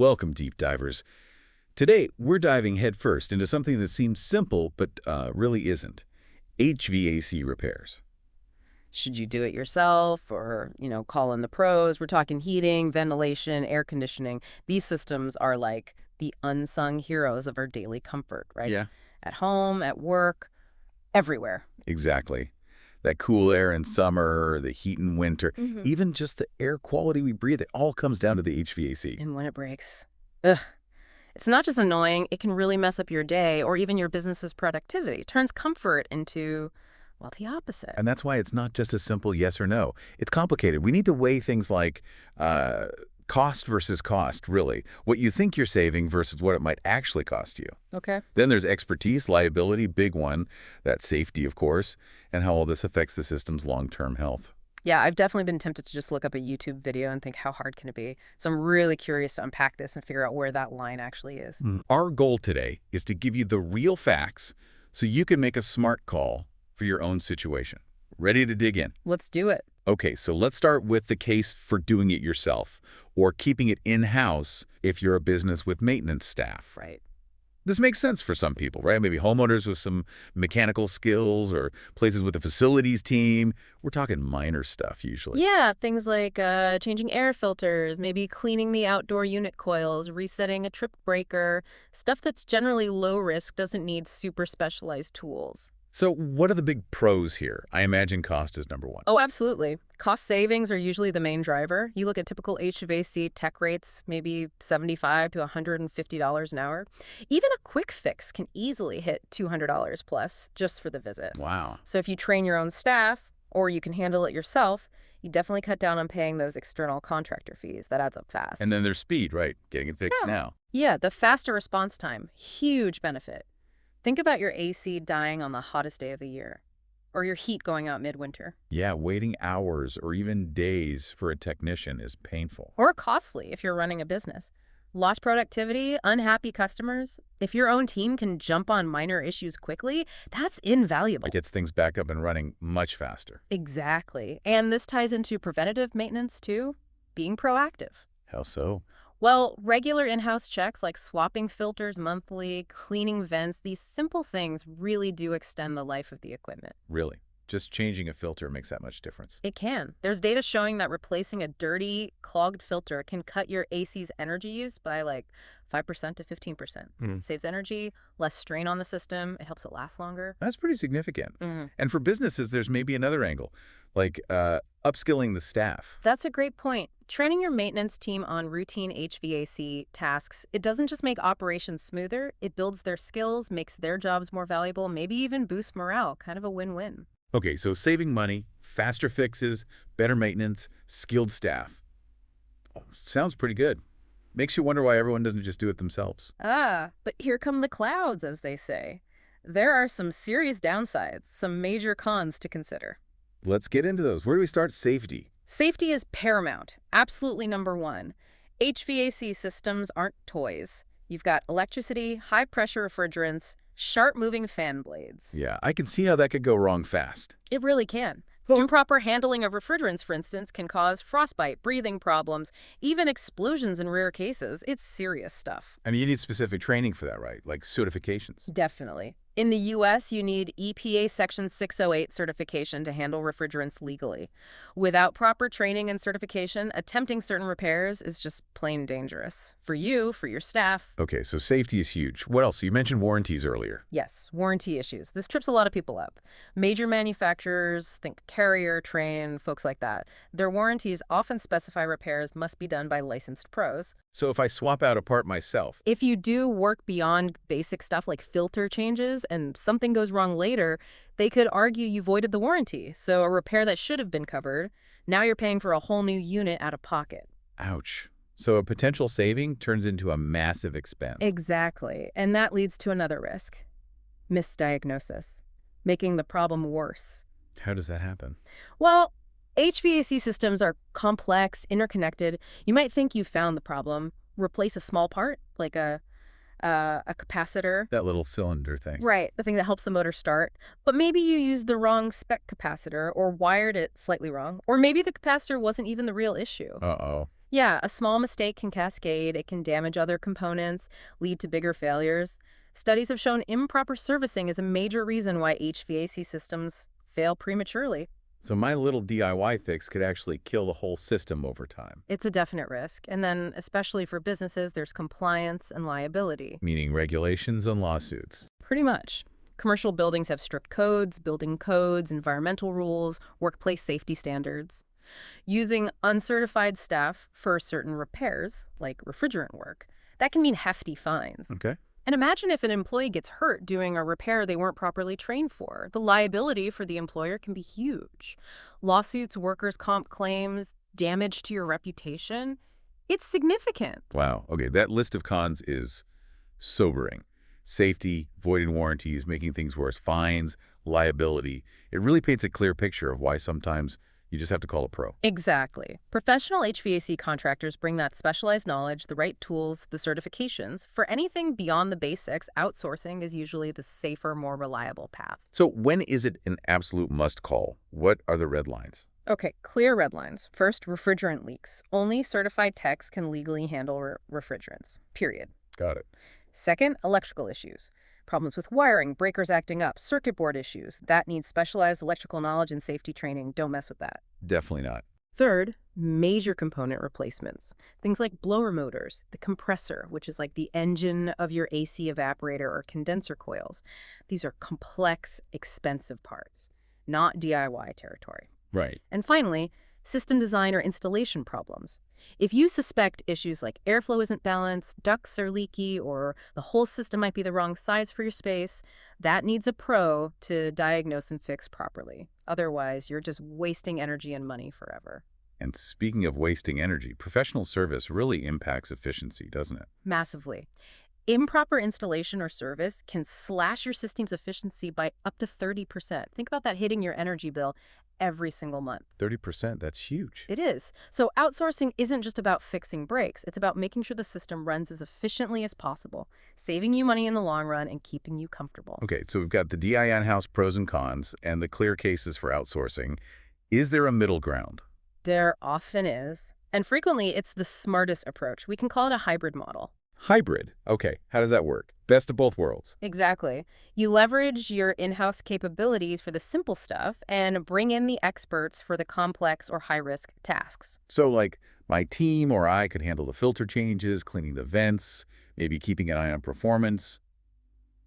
Welcome, deep divers. Today, we're diving headfirst into something that seems simple but really isn't. HVAC repairs. Should you do it yourself or, call in the pros? We're talking heating, ventilation, air conditioning. These systems are like the unsung heroes of our daily comfort, right? Yeah. At home, at work, everywhere. Exactly. That cool air in summer, the heat in winter, even just the air quality we breathe, it all comes down to the HVAC. And when it breaks, ugh. It's not just annoying, it can really mess up your day or even your business's productivity. It turns comfort into, well, the opposite. And that's why it's not just a simple yes or no. It's complicated. We need to weigh things like cost versus cost, really. What you think you're saving versus what it might actually cost you. Okay. Then there's expertise, liability, big one, that safety, of course, and how all this affects the system's long-term health. Yeah, I've definitely been tempted to just look up a YouTube video and think, how hard can it be? So I'm really curious to unpack this and figure out where that line actually is. Our goal today is to give you the real facts so you can make a smart call for your own situation. Ready to dig in? Let's do it. Okay, so let's start with the case for doing it yourself or keeping it in-house if you're a business with maintenance staff. Right. This makes sense for some people, right? Maybe homeowners with some mechanical skills or places with a facilities team. We're talking minor stuff usually. Yeah, things like changing air filters, maybe cleaning the outdoor unit coils, resetting a trip breaker, stuff that's generally low risk, doesn't need super specialized tools. So what are the big pros here? I imagine cost is number one. Oh, absolutely. Cost savings are usually the main driver. You look at typical HVAC tech rates, maybe $75 to $150 an hour. Even a quick fix can easily hit $200 plus just for the visit. Wow. So if you train your own staff, or you can handle it yourself, you definitely cut down on paying those external contractor fees. That adds up fast. And then there's speed, right? Getting it fixed now. Yeah, the faster response time, huge benefit. Think about your AC dying on the hottest day of the year, or your heat going out midwinter. Yeah, waiting hours or even days for a technician is painful. Or costly if you're running a business. Lost productivity, unhappy customers. If your own team can jump on minor issues quickly, that's invaluable. It gets things back up and running much faster. Exactly. And this ties into preventative maintenance too, being proactive. How so? Well, regular in-house checks like swapping filters monthly, cleaning vents, these simple things really do extend the life of the equipment. Really? Just changing a filter makes that much difference. It can. There's data showing that replacing a dirty, clogged filter can cut your AC's energy use by like 5% to 15%. Saves energy, less strain on the system, it helps it last longer. That's pretty significant. And for businesses, there's maybe another angle, like upskilling the staff. That's a great point. Training your maintenance team on routine HVAC tasks, it doesn't just make operations smoother, it builds their skills, makes their jobs more valuable, maybe even boosts morale, kind of a win-win. Okay, so saving money, faster fixes, better maintenance, skilled staff. Oh, sounds pretty good. Makes you wonder why everyone doesn't just do it themselves. But here come the clouds, as they say. There are some serious downsides, some major cons to consider. Let's get into those. Where do we start? Safety. Safety is paramount, absolutely number one. HVAC systems aren't toys. You've got electricity, high-pressure refrigerants, sharp-moving fan blades. Yeah, I can see how that could go wrong fast. It really can. Improper handling of refrigerants, for instance, can cause frostbite, breathing problems, even explosions in rare cases. It's serious stuff. I mean, you need specific training for that, right? Like certifications. Definitely. In the U.S., you need EPA Section 608 certification to handle refrigerants legally. Without proper training and certification, attempting certain repairs is just plain dangerous. For you, for your staff. Okay, so safety is huge. What else? You mentioned warranties earlier. Yes, warranty issues. This trips a lot of people up. Major manufacturers, think Carrier, Trane, folks like that. Their warranties often specify repairs must be done by licensed pros. So if I swap out a part myself, If you do work beyond basic stuff like filter changes and something goes wrong later, they could argue you voided the warranty. So a repair that should have been covered, now you're paying for a whole new unit out of pocket. ouch. So a potential saving turns into a massive expense. Exactly. And that leads to another risk. Misdiagnosis, making the problem worse. How does that happen? Well, HVAC systems are complex, interconnected. You might think you found the problem, replace a small part, like a capacitor. That little cylinder thing. Right, the thing that helps the motor start. But maybe you used the wrong spec capacitor or wired it slightly wrong. Or maybe the capacitor wasn't even the real issue. Uh-oh. Yeah, a small mistake can cascade, it can damage other components, lead to bigger failures. Studies have shown improper servicing is a major reason why HVAC systems fail prematurely. So my little DIY fix could actually kill the whole system over time, It's a definite risk. And then, especially for businesses, there's compliance and liability. meaning regulations and lawsuits. Pretty much. Commercial buildings have strict codes, building codes, environmental rules, workplace safety standards. Using uncertified staff for certain repairs, like refrigerant work, that can mean hefty fines. Okay. And imagine if an employee gets hurt doing a repair they weren't properly trained for. The liability for the employer can be huge. Lawsuits, workers' comp claims, damage to your reputation. It's significant. Wow. Okay, that list of cons is sobering. Safety, voiding warranties, making things worse, fines, liability. It really paints a clear picture of why sometimes you just have to call a pro. Exactly. Professional HVAC contractors bring that specialized knowledge, the right tools, the certifications. For anything beyond the basics, outsourcing is usually the safer, more reliable path. So when is it an absolute must call? What are the red lines? Okay, clear red lines. First, refrigerant leaks. Only certified techs can legally handle refrigerants, period. Got it. Second, electrical issues. Problems with wiring, breakers acting up, circuit board issues. That needs specialized electrical knowledge and safety training. Don't mess with that. Definitely not. Third, major component replacements. Things like blower motors, the compressor, which is like the engine of your AC evaporator, or condenser coils. These are complex, expensive parts, not DIY territory. Right. And finally, system design or installation problems. If you suspect issues like airflow isn't balanced, ducts are leaky, or the whole system might be the wrong size for your space, that needs a pro to diagnose and fix properly. Otherwise, you're just wasting energy and money forever. And speaking of wasting energy, professional service really impacts efficiency, doesn't it? Massively. Improper installation or service can slash your system's efficiency by up to 30%. Think about that hitting your energy bill every single month. 30%, that's huge. It is. So outsourcing isn't just about fixing breaks. It's about making sure the system runs as efficiently as possible, saving you money in the long run and keeping you comfortable. Okay, so we've got the DI in-house pros and cons and the clear cases for outsourcing. Is there a middle ground? There often is. And frequently, it's the smartest approach. We can call it a hybrid model. Hybrid. Okay, how does that work? Best of both worlds. Exactly. You leverage your in-house capabilities for the simple stuff and bring in the experts for the complex or high-risk tasks. So like my team or I could handle the filter changes, cleaning the vents, maybe keeping an eye on performance,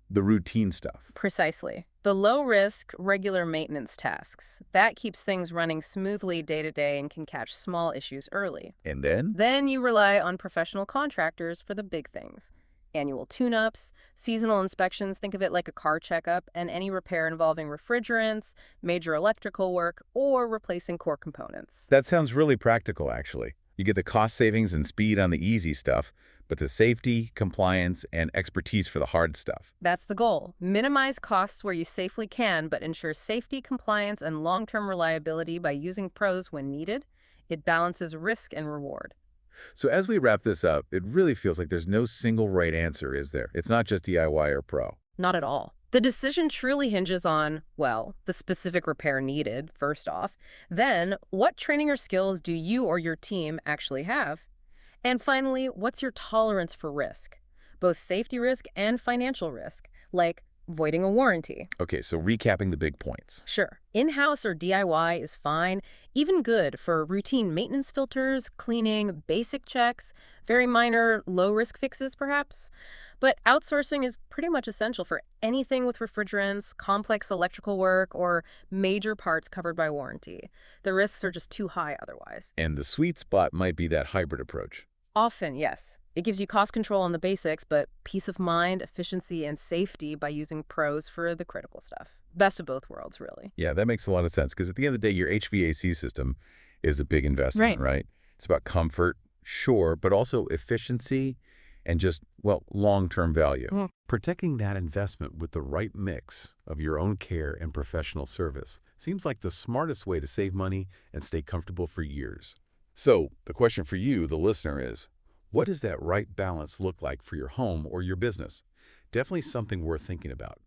the routine stuff. Precisely. The low-risk, regular maintenance tasks. That keeps things running smoothly day to day and can catch small issues early. And then? Then you rely on professional contractors for the big things. Annual tune-ups, seasonal inspections, think of it like a car checkup, and any repair involving refrigerants, major electrical work, or replacing core components. That sounds really practical, actually. You get the cost savings and speed on the easy stuff, but the safety, compliance, and expertise for the hard stuff. That's the goal. Minimize costs where you safely can, but ensure safety, compliance, and long-term reliability by using pros when needed. It balances risk and reward. So as we wrap this up, it really feels like there's no single right answer, is there? It's not just DIY or pro. Not at all. The decision truly hinges on, well, the specific repair needed, first off. Then, what training or skills do you or your team actually have? And finally, what's your tolerance for risk? Both safety risk and financial risk, like voiding a warranty. Okay, so recapping the big points. Sure, in-house or DIY is fine, even good for routine maintenance filters, cleaning, basic checks, very minor, low-risk fixes perhaps. But outsourcing is pretty much essential for anything with refrigerants, complex electrical work, or major parts covered by warranty. The risks are just too high otherwise. And the sweet spot might be that hybrid approach. Often, yes. It gives you cost control on the basics, but peace of mind, efficiency, and safety by using pros for the critical stuff. Best of both worlds, really. Yeah, that makes a lot of sense, because at the end of the day, your HVAC system is a big investment, right? It's about comfort, sure, but also efficiency and just, well, long-term value. Protecting that investment with the right mix of your own care and professional service seems like the smartest way to save money and stay comfortable for years. So the question for you, the listener, is, what does that right balance look like for your home or your business? Definitely something worth thinking about.